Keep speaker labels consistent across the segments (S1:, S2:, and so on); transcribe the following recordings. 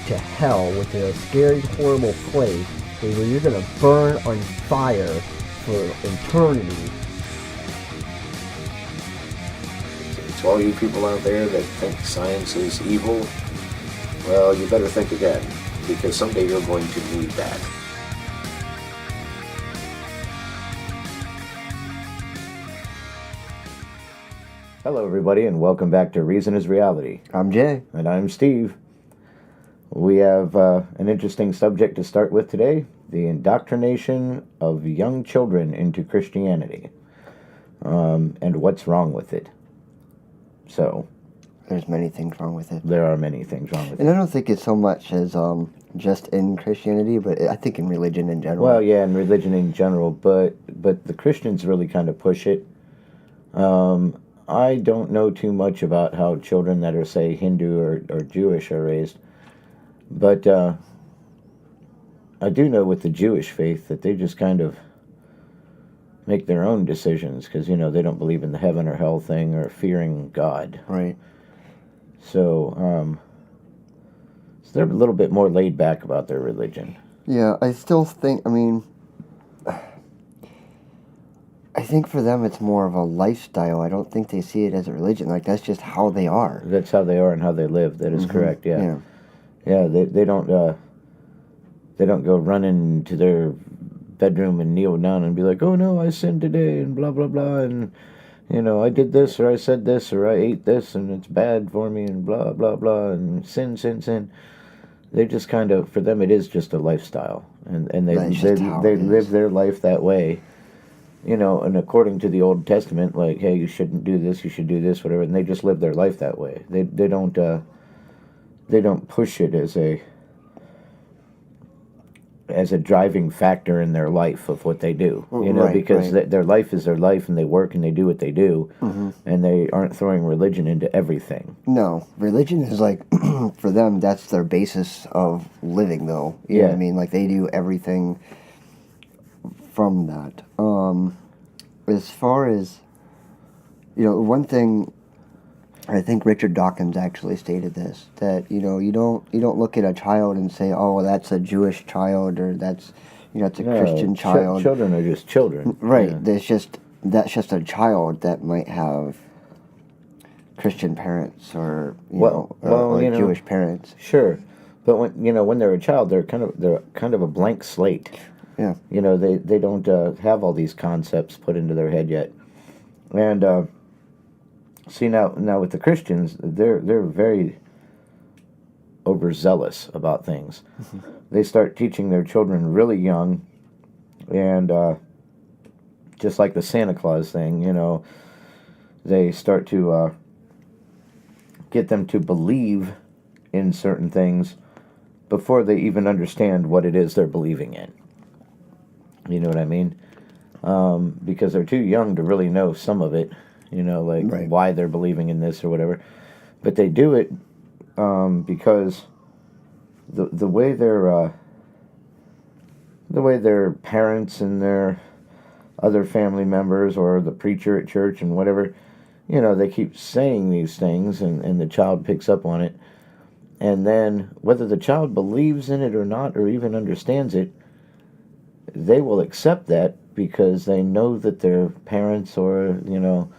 S1: to hell, which is a scary, horrible place where you're going to burn on fire for eternity.
S2: To all you people out there that think science is evil, well, you better think again, because someday you're going to need that. Hello, everybody, and welcome back to Reason is Reality.
S1: I'm Jay.
S2: And I'm Steve. We have an interesting subject to start with today, the indoctrination of young children into Christianity, and what's wrong with it. So,
S1: there's many things wrong with it.
S2: There are many things wrong with it.
S1: And I don't think it's so much as just in Christianity, but I think in religion in general.
S2: Well, yeah, in religion in general, but the Christians really kind of push it. I don't know too much about how children that are, say, Hindu or Jewish are raised, but I do know with the Jewish faith that they just kind of make their own decisions because, you know, they don't believe in the heaven or hell thing or fearing God.
S1: Right.
S2: So they're a little bit more laid back about their religion.
S1: Yeah, I still think, I think for them it's more of a lifestyle. I don't think they see it as a religion. Like, that's just how they are.
S2: That's how they are and how they live. That is correct, yeah. Yeah, they don't go running to their bedroom and kneel down and be like, oh no, I sinned today and blah, blah, blah, and, you know, I did this or I said this or I ate this and it's bad for me and blah, blah, blah, and sin, sin, sin. They just kind of, for them it is just a lifestyle. And they live their life that way. You know, and according to the Old Testament, like, hey, you shouldn't do this, you should do this, whatever, and they just live their life that way. They don't push it as a driving factor in their life of what they do. You know, because their life is their life, and they work and they do what they do, and they aren't throwing religion into everything.
S1: No, religion is like for them, that's their basis of living, though. You know what I mean? Like, they do everything from that. As far as, you know, one thing, I think Richard Dawkins actually stated this, that, you know, you don't look at a child and say, oh, that's a Jewish child, or that's, you know, it's a Christian child.
S2: Children are just children.
S1: Right. Yeah. That's just a child that might have Christian parents or, or Jewish parents.
S2: Sure. But when they're a child, they're kind of a blank slate.
S1: Yeah.
S2: You know, they don't have all these concepts put into their head yet. And see, now with the Christians, they're very overzealous about things. They start teaching their children really young, and just like the Santa Claus thing, you know, they start to get them to believe in certain things before they even understand what it is they're believing in. You know what I mean? Because they're too young to really know some of it, you know, like why they're believing in this or whatever. But they do it because the way their parents and their other family members or the preacher at church and whatever, you know, they keep saying these things, and the child picks up on it. And then whether the child believes in it or not, or even understands it, they will accept that because they know that their parents or, you know,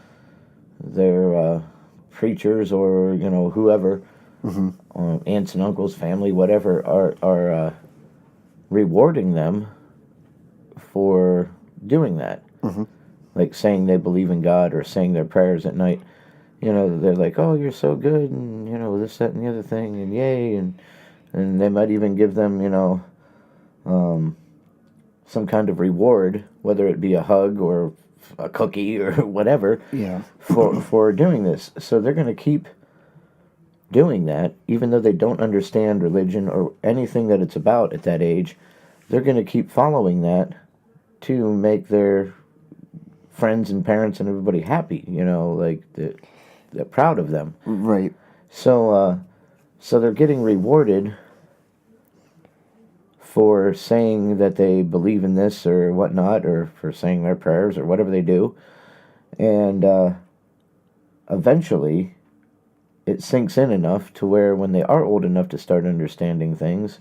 S2: their preachers or, you know, whoever, aunts and uncles, family, whatever, are rewarding them for doing that. Like saying they believe in God or saying their prayers at night. You know, they're like, oh, you're so good, and, you know, this, that, and the other thing, and yay, and they might even give them, you know, some kind of reward, whether it be a hug or a cookie or whatever, for doing this. So they're going to keep doing that, even though they don't understand religion or anything that it's about at that age. They're going to keep following that to make their friends and parents and everybody happy, you know, like they're proud of them.
S1: Right.
S2: So they're getting rewarded for saying that they believe in this or whatnot, or for saying their prayers or whatever they do. And eventually, it sinks in enough to where when they are old enough to start understanding things,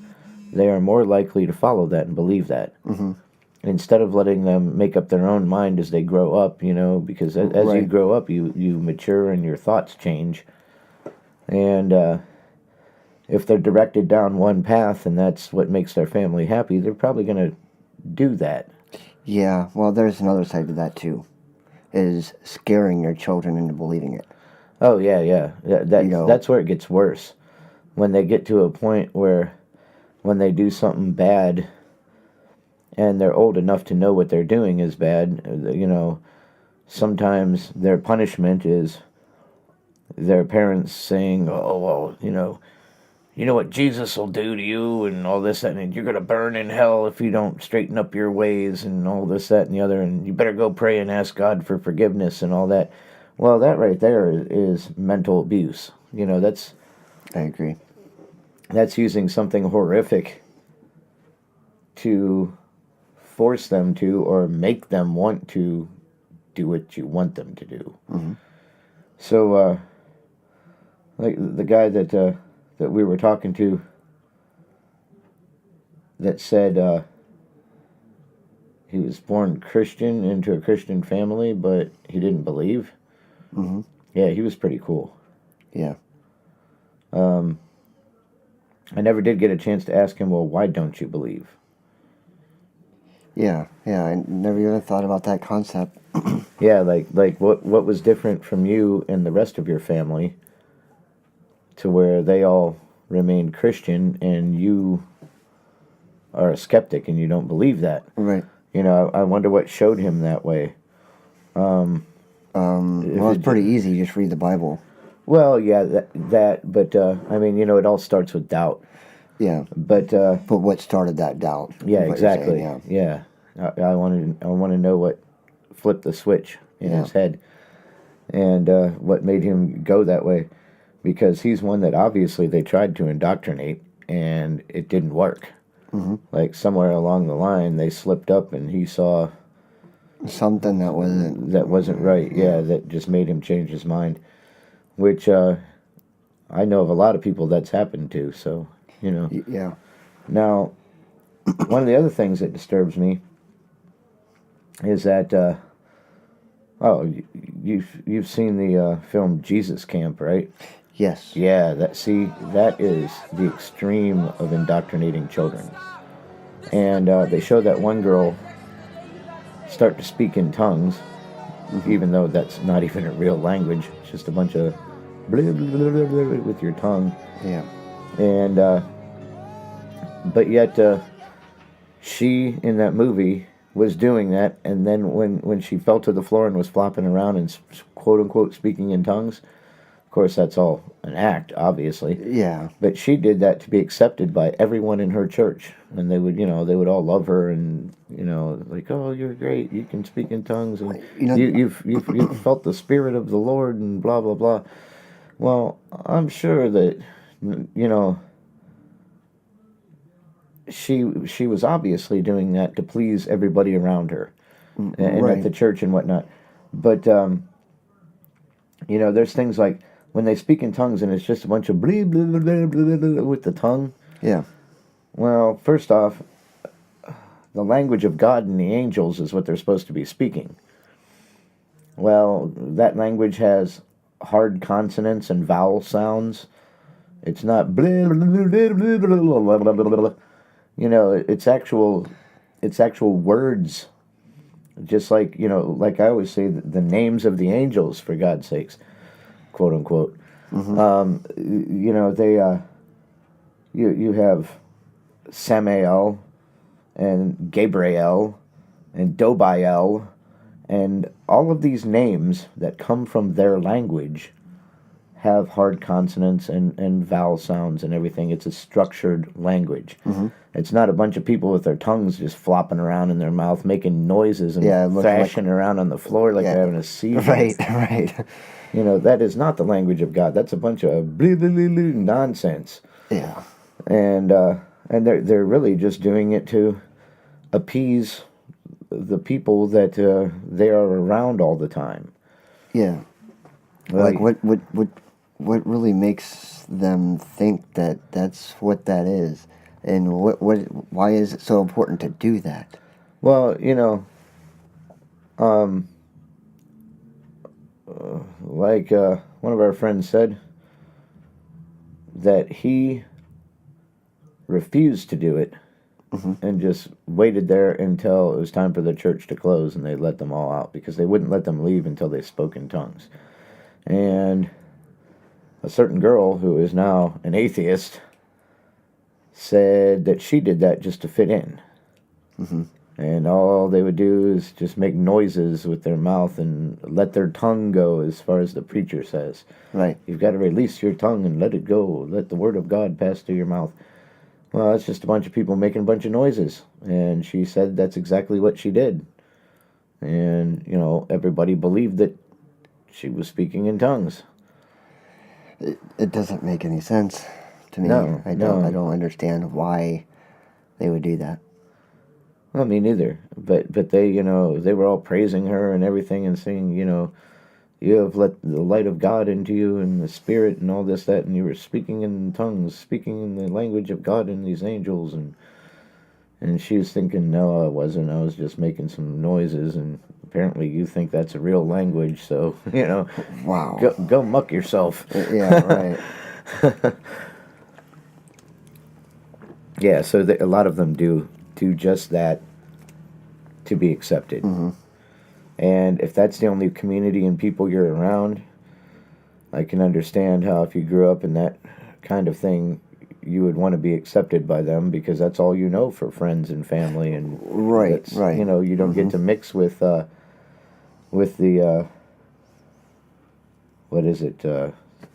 S2: they are more likely to follow that and believe that.
S1: Mm-hmm.
S2: Instead of letting them make up their own mind as they grow up, because as you
S1: Right.
S2: grow up, you mature and your thoughts change. And if they're directed down one path and that's what makes their family happy, they're probably going to do that.
S1: Yeah, well, there's another side to that, too, is scaring your children into believing it.
S2: Oh, yeah. That's where it gets worse. When they get to a point where when they do something bad and they're old enough to know what they're doing is bad, sometimes their punishment is their parents saying, oh, well, you know what Jesus will do to you and all this, that, and you're going to burn in hell if you don't straighten up your ways and all this, that, and the other, and you better go pray and ask God for forgiveness and all that. Well, that right there is mental abuse.
S1: I agree.
S2: That's using something horrific to force them to or make them want to do what you want them to do.
S1: Mm-hmm.
S2: So, like the guy that we were talking to that said he was born Christian into a Christian family, but he didn't believe.
S1: Mm-hmm.
S2: Yeah, he was pretty cool.
S1: Yeah.
S2: I never did get a chance to ask him, well, why don't you believe?
S1: Yeah, I never even thought about that concept.
S2: Yeah, like what was different from you and the rest of your family to where they all remained Christian and you are a skeptic and you don't believe that.
S1: Right.
S2: I wonder what showed him that way.
S1: Well, it's pretty easy. Just read the Bible.
S2: Well, yeah, but I mean, it all starts with doubt.
S1: Yeah.
S2: But
S1: what started that doubt?
S2: yeah,
S1: is what you're
S2: exactly.
S1: saying,
S2: Yeah, I want to know what flipped the switch in his head, and what made him go that way, because he's one that obviously they tried to indoctrinate and it didn't work.
S1: Mm-hmm.
S2: Like somewhere along the line, they slipped up and he saw
S1: something that wasn't
S2: right. Yeah, that just made him change his mind. Which I know of a lot of people that's happened to. So
S1: Yeah.
S2: Now, one of the other things that disturbs me is that you've seen the film Jesus Camp, right?
S1: Yes.
S2: Yeah, that is the extreme of indoctrinating children. And they show that one girl start to speak in tongues, even though that's not even a real language. It's just a bunch of blah, blah, blah, blah, blah, with your tongue.
S1: Yeah.
S2: And but yet she in that movie was doing that, and then when she fell to the floor and was flopping around and quote unquote speaking in tongues, of course that's all an act, obviously.
S1: Yeah.
S2: But she did that to be accepted by everyone in her church, and they would all love her, and like, oh, you're great, you can speak in tongues, and you've felt the Spirit of the Lord, and blah blah blah. Well, I'm sure that she was obviously doing that to please everybody around her, and
S1: right.
S2: at the church and whatnot. But there's things like when they speak in tongues and it's just a bunch of blah, blah, blah, blah, blah, blah, with the tongue.
S1: Yeah.
S2: Well, first off, the language of God and the angels is what they're supposed to be speaking. Well, that language has hard consonants and vowel sounds. It's not blah, blah, blah, blah, blah, blah, blah, blah. It's actual words. Just like, like I always say, the names of the angels, for God's sakes, quote unquote.
S1: Mm-hmm.
S2: They you have Samael and Gabriel and Dobael, and all of these names that come from their language have hard consonants and vowel sounds and everything. It's a structured language.
S1: Mm-hmm.
S2: It's not a bunch of people with their tongues just flopping around in their mouth, making noises and thrashing around on the floor like they're having a seizure.
S1: Right.
S2: That is not the language of God. That's a bunch of blah, blah, blah, blah, nonsense.
S1: Yeah.
S2: And they're really just doing it to appease the people that they are around all the time.
S1: Yeah. Like what what really makes them think that that's what that is, and why is it so important to do that?
S2: Well, um, like one of our friends said, that he refused to do it and just waited there until it was time for the church to close, and they let them all out because they wouldn't let them leave until they spoke in tongues. And a certain girl who is now an atheist said that she did that just to fit in. And all they would do is just make noises with their mouth and let their tongue go, as far as the preacher says.
S1: Right.
S2: You've got to release your tongue and let it go. Let the word of God pass through your mouth. Well, that's just a bunch of people making a bunch of noises. And she said that's exactly what she did. And, everybody believed that she was speaking in tongues.
S1: It doesn't make any sense to me.
S2: No,
S1: I
S2: no.
S1: don't understand why they would do that.
S2: Well, me neither. But they, they were all praising her and everything and saying, you have let the light of God into you and the Spirit and all this, that, and you were speaking in tongues, speaking in the language of God and these angels. And she was thinking, no, I wasn't. I was just making some noises. And apparently you think that's a real language. So,
S1: Wow.
S2: Go muck yourself.
S1: Yeah, right.
S2: Yeah, so a lot of them do just that to be accepted. And if that's the only community and people you're around, I can understand how if you grew up in that kind of thing, you would want to be accepted by them because that's all you know for friends and family. And
S1: Right.
S2: You don't get to mix with the what is it,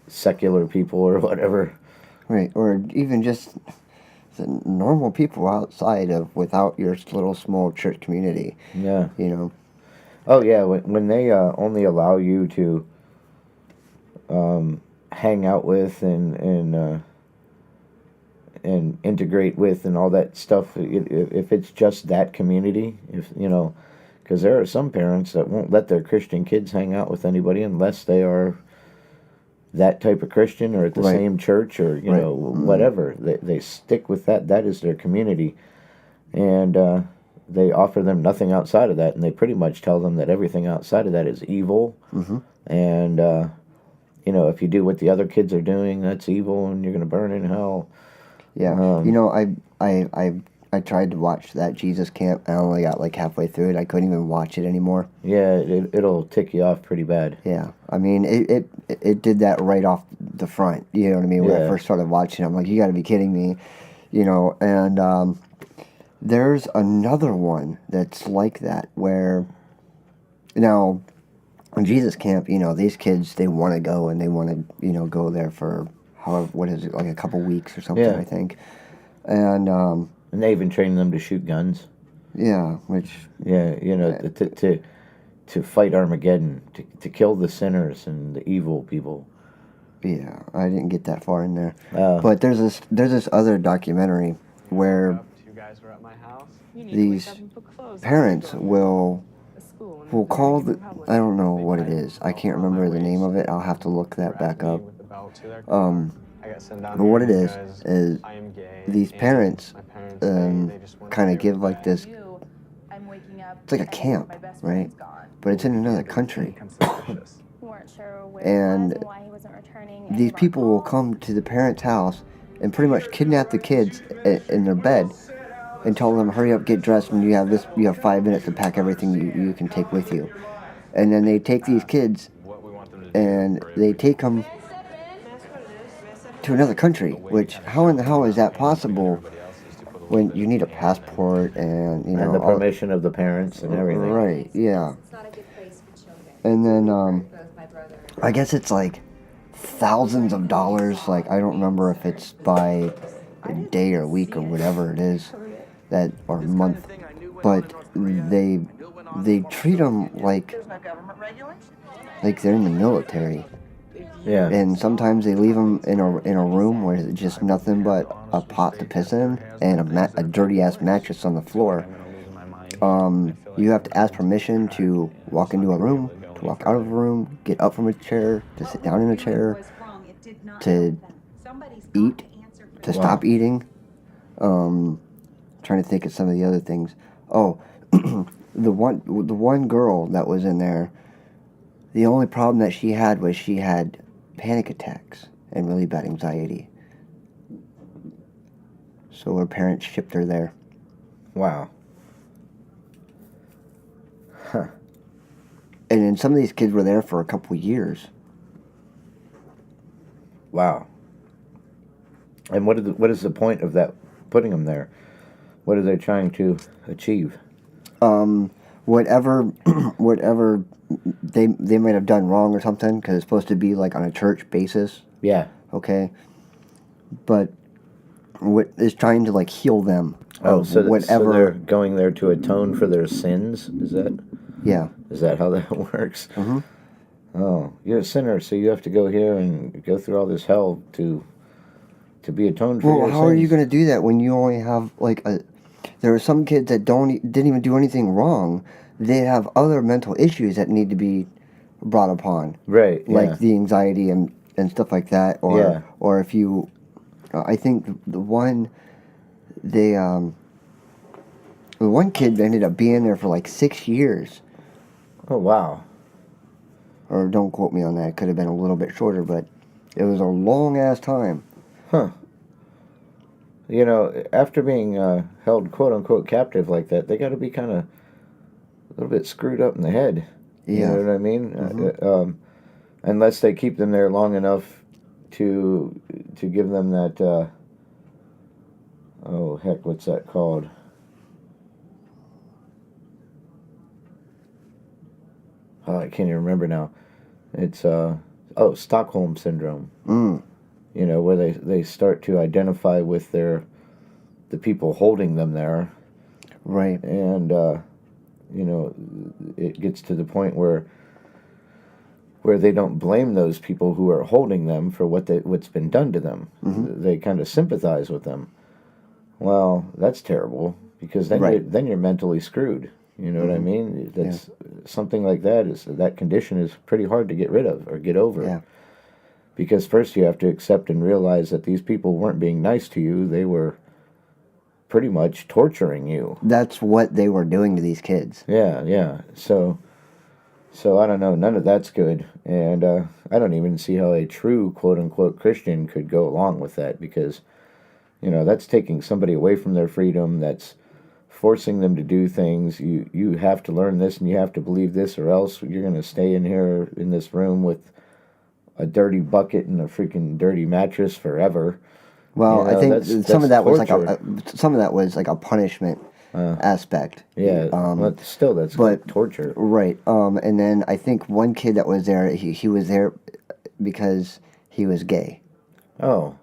S2: secular people or whatever.
S1: Right, or even just the normal people outside of without your little small church community.
S2: Yeah.
S1: You
S2: Oh yeah, when they only allow you to hang out with and integrate with and all that stuff, if it's just that community, because there are some parents that won't let their Christian kids hang out with anybody unless they are that type of Christian or at the same church or whatever. They stick with that. That is their community, and they offer them nothing outside of that, and they pretty much tell them that everything outside of that is evil. And if you do what the other kids are doing, that's evil, and you're going to burn in hell.
S1: Yeah. I tried to watch that Jesus Camp. I only got like halfway through it. I couldn't even watch it anymore.
S2: Yeah, it'll tick you off pretty bad.
S1: Yeah. I mean, it did that right off the front. You know what I mean? When I first started watching, I'm like, you got to be kidding me. And there's another one that's like that where, now, in Jesus Camp, these kids, they want to go and they want to, go there for what is it, like a couple weeks or something, I think. And
S2: they even train them to shoot guns.
S1: Yeah, which...
S2: Yeah, to fight Armageddon, to kill the sinners and the evil people.
S1: Yeah, I didn't get that far in there. But there's this other documentary where these parents will call the... I don't know what it is. I can't remember the name of it. I'll have to look that back up. But what it is these parents kind of give like this... It's like a camp, right? But it's in another country. And these people will come to the parents' house and pretty much kidnap the kids in their bed and tell them, hurry up, get dressed, and you have 5 minutes to pack everything you can take with you. And then they take these kids and they take them to another country, which, how in the hell is that possible when you need a passport and,
S2: and the permission of the parents and everything.
S1: Right, yeah. And then, I guess it's like thousands of dollars, like, I don't remember if it's by a day or a week or whatever it is, or month, but they treat them like they're in the military.
S2: Yeah.
S1: And sometimes they leave them in a room where it's just nothing but a pot to piss in and a dirty ass mattress on the floor. You have to ask permission to walk into a room, to walk out of a room, get up from a chair, to sit down in a chair. to eat, to stop eating. Trying to think of some of the other things. Oh, the one girl that was in there, the only problem that she had was she had panic attacks and really bad anxiety. So her parents shipped her there.
S2: Wow. Huh.
S1: And then some of these kids were there for a couple years.
S2: Wow. And what is the point of that, putting them there? What are they trying to achieve?
S1: Whatever they might have done wrong or something, because it's supposed to be like on a church basis.
S2: Yeah.
S1: Okay. But what is trying to like heal them.
S2: Oh, so they're going there to atone for their sins? Is that?
S1: Yeah.
S2: Is that how that works?
S1: Mm-hmm.
S2: Oh, you're a sinner, so you have to go here and go through all this hell to be atoned for your sins.
S1: Well, how are you going to do that when you only have like a? There are some kids that didn't even do anything wrong. They have other mental issues that need to be brought upon.
S2: Right.
S1: Like the anxiety and stuff like that, or if you, I think the one kid ended up being there for like 6 years.
S2: Oh wow.
S1: Or don't quote me on that. It could have been a little bit shorter, but it was a long ass time.
S2: Huh. You know, after being held quote unquote captive like that, they got to be kind of a little bit screwed up in the head.
S1: Yeah.
S2: You know what I mean?
S1: Mm-hmm.
S2: Unless they keep them there long enough to give them that. Oh heck, what's that called? Oh, I can't even remember now. It's Stockholm syndrome.
S1: Mm.
S2: You know, where they start to identify with the people holding them there.
S1: Right.
S2: And you know, it gets to the point where they don't blame those people who are holding them for what's been done to them.
S1: Mm-hmm.
S2: They kind of sympathize with them. Well, that's terrible, because then you're mentally screwed. You know what I mean? That's something like that condition is pretty hard to get rid of or get over.
S1: Yeah.
S2: Because first you have to accept and realize that these people weren't being nice to you. They were pretty much torturing you.
S1: That's what they were doing to these kids.
S2: Yeah. So I don't know. None of that's good. And I don't even see how a true quote-unquote Christian could go along with that, because, you know, that's taking somebody away from their freedom. That's forcing them to do things. You have to learn this and you have to believe this, or else you're going to stay in here in this room with a dirty bucket and a freaking dirty mattress forever.
S1: Well,
S2: you know,
S1: I think
S2: that's
S1: some of that
S2: torture.
S1: was like a punishment aspect.
S2: Yeah, but still, that's like torture.
S1: Right. And then I think one kid that was there, he was there because he was gay.
S2: Oh,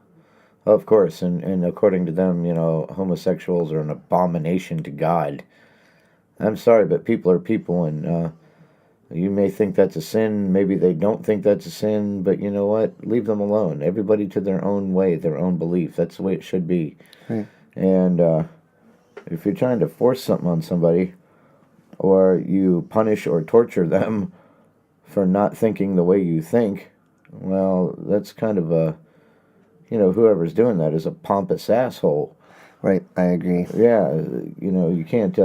S2: of course. And according to them, you know, homosexuals are an abomination to God. I'm sorry, but people are people, and you may think that's a sin. Maybe they don't think that's a sin, but you know what? Leave them alone. Everybody to their own way, their own belief. That's the way it should be.
S1: Right.
S2: And if you're trying to force something on somebody, or you punish or torture them for not thinking the way you think, well, that's kind of a, you know, whoever's doing that is a pompous asshole.
S1: Right, I agree.
S2: Yeah, you know, you can't,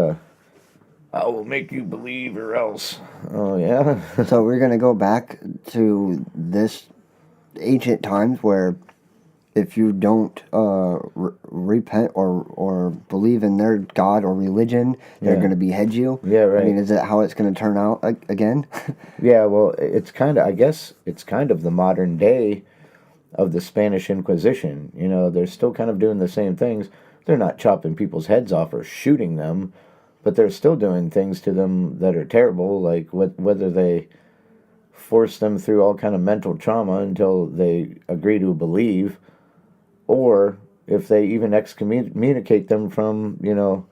S2: I will make you believe or else. Oh, yeah?
S1: So we're going to go back to this ancient times where if you don't repent or believe in their God or religion, they're going to behead you.
S2: Yeah, right.
S1: I mean, is that how it's going to turn out again?
S2: Yeah, well, it's kind of, I guess, it's kind of the modern day of the Spanish Inquisition. You know, they're still kind of doing the same things. They're not chopping people's heads off or shooting them, but they're still doing things to them that are terrible, like whether they force them through all kind of mental trauma until they agree to believe, or if they even excommunicate them from, you know,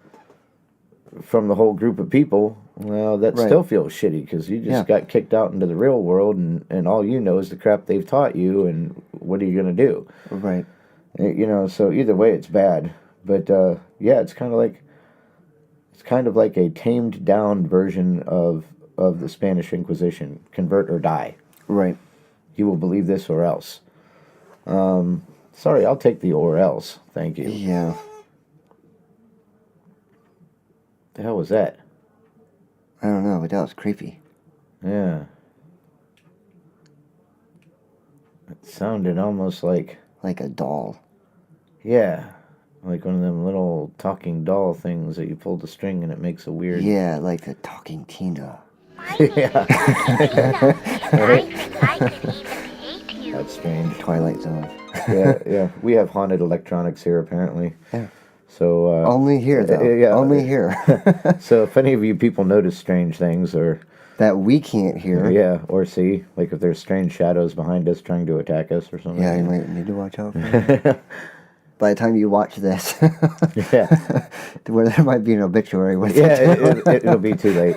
S2: from the whole group of people. Well, that still feels shitty, because you just got kicked out into the real world, and all you know is the crap they've taught you, and what are you going to do?
S1: Right.
S2: You know, so either way, it's bad. But, yeah, it's kind of like a tamed down version of the Spanish Inquisition. Convert or die.
S1: Right.
S2: You will believe this or else. Sorry, I'll take the or else. Thank you.
S1: Yeah.
S2: The hell was that?
S1: I don't know, but that was creepy.
S2: Yeah. It sounded almost like...
S1: Like a doll.
S2: Yeah. Like one of them little talking doll things that you pull the string and it makes a weird...
S1: Yeah, like the talking Tina.
S2: Yeah.
S3: I think I could even hate you.
S2: That's strange.
S1: Twilight Zone.
S2: Yeah. We have haunted electronics here, apparently.
S1: Yeah.
S2: So...
S1: only here, though.
S2: Yeah.
S1: Only here.
S2: So if any of you people notice strange things or...
S1: That we can't hear.
S2: Yeah, or see. Like if there's strange shadows behind us trying to attack us or something.
S1: Yeah, you might need to watch out for that. By the time you watch this,
S2: Yeah.
S1: where there might be an obituary with
S2: Yeah,
S1: it.
S2: it'll be too late.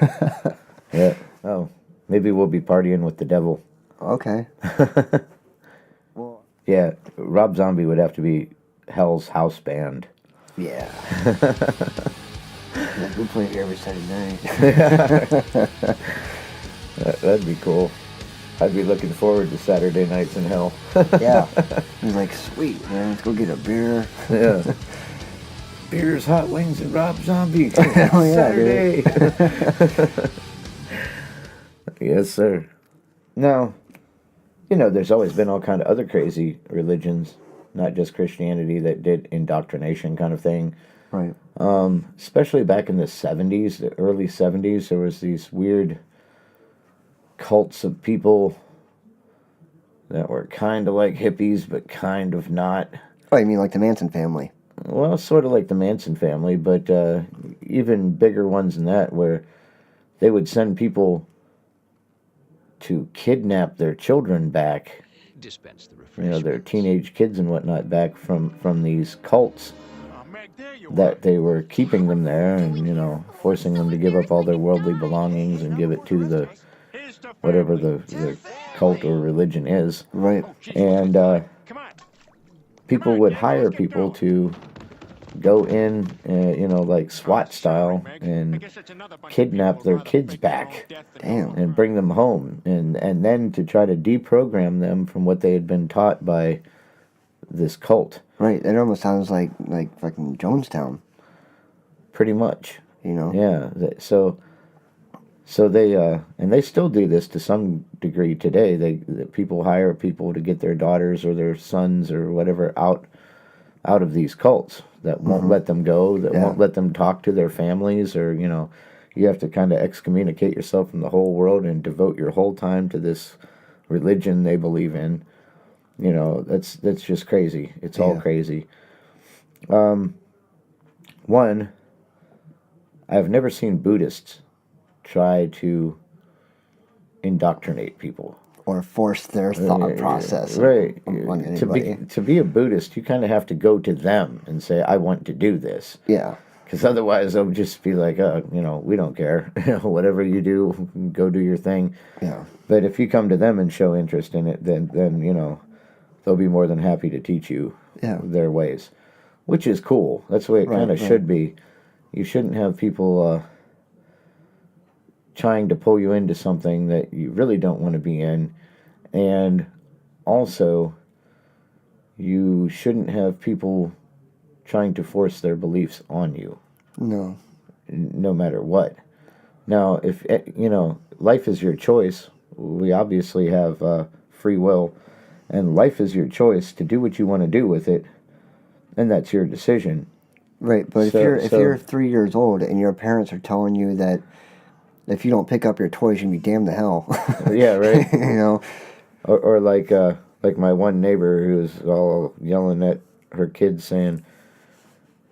S2: Yeah. Oh, maybe we'll be partying with the devil.
S1: Okay.
S2: Yeah, Rob Zombie would have to be Hell's House Band.
S1: Yeah. Yeah, we play it every Saturday night.
S2: That'd be cool. I'd be looking forward to Saturday nights in hell.
S1: Yeah. He's like, sweet, man, let's go get a beer.
S2: Yeah. Beers, hot wings, and Rob Zombie.
S1: Oh, yeah,
S2: Saturday. Yes, sir. Now, there's always been all kind of other crazy religions, not just Christianity, that did indoctrination kind of thing.
S1: Right.
S2: Especially back in the 70s, the early 70s, there was these weird cults of people that were kind of like hippies, but kind of not.
S1: Oh, you mean like the Manson family?
S2: Well, sort of like the Manson family, but even bigger ones than that, where they would send people to kidnap their children back,
S4: Dispense the refreshments.
S2: their teenage kids and whatnot back from these cults, that they were keeping them there and, forcing them to give up all their worldly belongings and give it to the whatever the cult or religion is.
S1: Right.
S2: And people would hire people to go in, like SWAT style, and kidnap their kids back
S1: Damn.
S2: and bring them home, and then to try to deprogram them from what they had been taught by this cult.
S1: Right. It almost sounds like fucking Jonestown.
S2: Pretty much.
S1: Yeah.
S2: So they and they still do this to some degree today. The people hire people to get their daughters or their sons or whatever out of these cults that won't let them go, that won't let them talk to their families, or you have to kind of excommunicate yourself from the whole world and devote your whole time to this religion they believe in. That's just crazy. It's all crazy. One, I've never seen Buddhists try to indoctrinate people.
S1: Or force their thought process.
S2: Right.
S1: On anybody.
S2: To be a Buddhist, you kind of have to go to them and say, I want to do this.
S1: Yeah.
S2: Because otherwise they'll just be like, we don't care. Whatever you do, go do your thing.
S1: Yeah.
S2: But if you come to them and show interest in it, then they'll be more than happy to teach you their ways. Which is cool. That's the way it kind of should be. You shouldn't have people trying to pull you into something that you really don't want to be in. And also, you shouldn't have people trying to force their beliefs on you.
S1: No.
S2: No matter what. Now, if, life is your choice. We obviously have free will. And life is your choice to do what you want to do with it. And that's your decision.
S1: Right, but if you're 3 years old and your parents are telling you that if you don't pick up your toys, you're gonna be damned to hell.
S2: Yeah, right. Or like my one neighbor who's all yelling at her kids saying,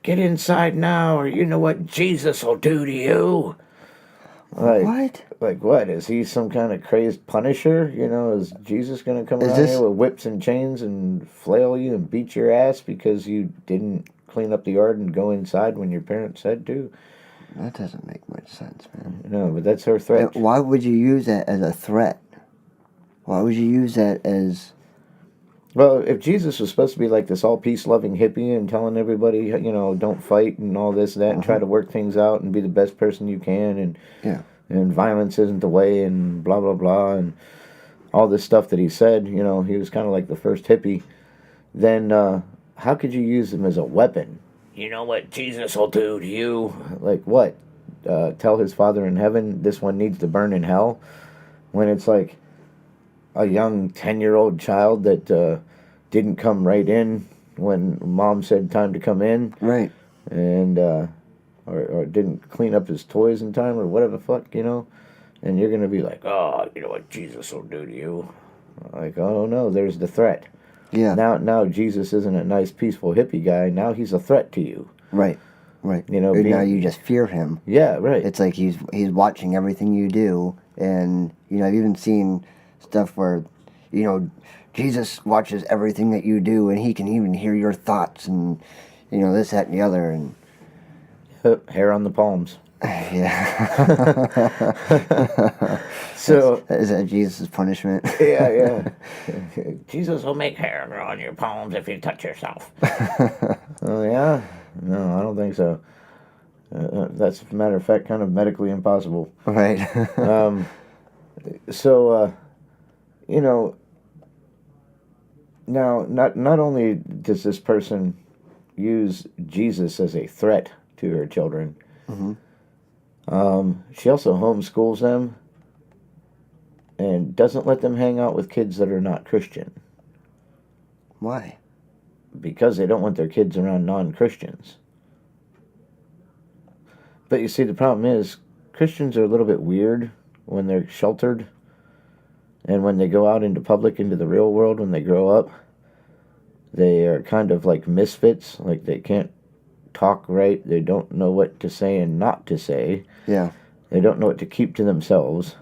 S2: "Get inside now, or you know what Jesus will do to you." Like,
S1: what?
S2: Like what? Is he some kind of crazed punisher? Is Jesus going to come around here with whips and chains and flail you and beat your ass because you didn't clean up the yard and go inside when your parents said to?
S1: That doesn't make much sense, man.
S2: No, but that's her threat.
S1: And why would you use that as a threat? Why would you use that as...
S2: Well, if Jesus was supposed to be like this all peace-loving hippie and telling everybody, don't fight and all this, that, and try to work things out and be the best person you can, and violence isn't the way, and blah, blah, blah, and all this stuff that he said, he was kind of like the first hippie. then how could you use them as a weapon? You know what Jesus will do to you? Like what? Tell his Father in heaven this one needs to burn in hell? When it's like a young 10-year-old child that didn't come right in when mom said time to come in.
S1: Right.
S2: And, or didn't clean up his toys in time or whatever the fuck, you know? And you're going to be like, oh, you know what Jesus will do to you? Like, oh no, there's the threat.
S1: Yeah.
S2: Now Jesus isn't a nice, peaceful hippie guy. Now he's a threat to you.
S1: Right. Right.
S2: You know,
S1: and now you just fear him.
S2: Yeah, right.
S1: It's like he's watching everything you do, and I've even seen stuff where, Jesus watches everything that you do, and he can even hear your thoughts, and this, that, and the other, and
S2: hair on the palms.
S1: Yeah.
S2: So
S1: is that Jesus' punishment?
S2: Yeah. Jesus will make hair grow on your palms if you touch yourself. Oh yeah? No, I don't think so. That's, a matter of fact, kind of medically impossible.
S1: Right.
S2: Now, not only does this person use Jesus as a threat to her children, she also homeschools them and doesn't let them hang out with kids that are not Christian.
S1: Why?
S2: Because they don't want their kids around non-Christians. But you see, the problem is, Christians are a little bit weird when they're sheltered, and when they go out into public, into the real world, when they grow up, they are kind of like misfits. Like, they can't talk right, they don't know what to say and not to say.
S1: Yeah.
S2: They don't know what to keep to themselves.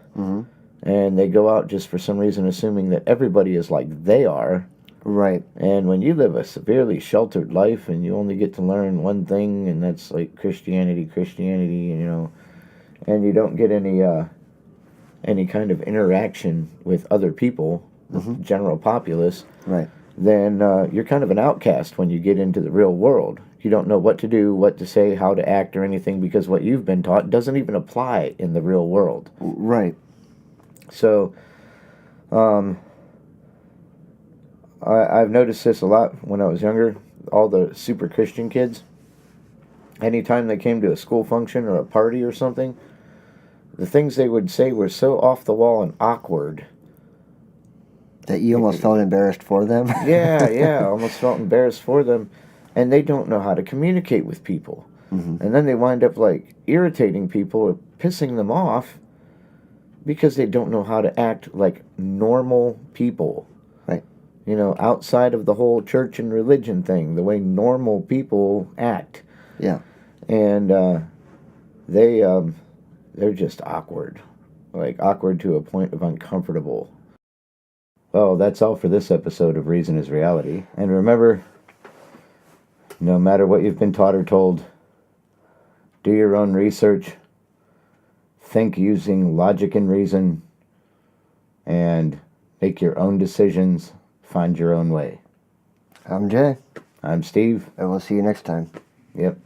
S2: And they go out just for some reason assuming that everybody is like they are.
S1: Right.
S2: And when you live a severely sheltered life and you only get to learn one thing, and that's like Christianity, and you don't get any kind of interaction with other people, the general populace,
S1: right,
S2: then you're kind of an outcast when you get into the real world. You don't know what to do, what to say, how to act, or anything, because what you've been taught doesn't even apply in the real world.
S1: Right.
S2: So, I've noticed this a lot when I was younger. All the super Christian kids, anytime they came to a school function or a party or something, the things they would say were so off the wall and awkward
S1: that you almost felt embarrassed for them.
S2: Yeah, almost felt embarrassed for them. And they don't know how to communicate with people. And then they wind up like irritating people or pissing them off because they don't know how to act like normal people.
S1: Right.
S2: Outside of the whole church and religion thing, the way normal people act.
S1: Yeah.
S2: And they're just awkward. Like, awkward to a point of uncomfortable. Well, that's all for this episode of Reason is Reality. And remember, no matter what you've been taught or told, do your own research, think using logic and reason, and make your own decisions, find your own way.
S1: I'm Jay.
S2: I'm Steve.
S1: And we'll see you next time.
S2: Yep.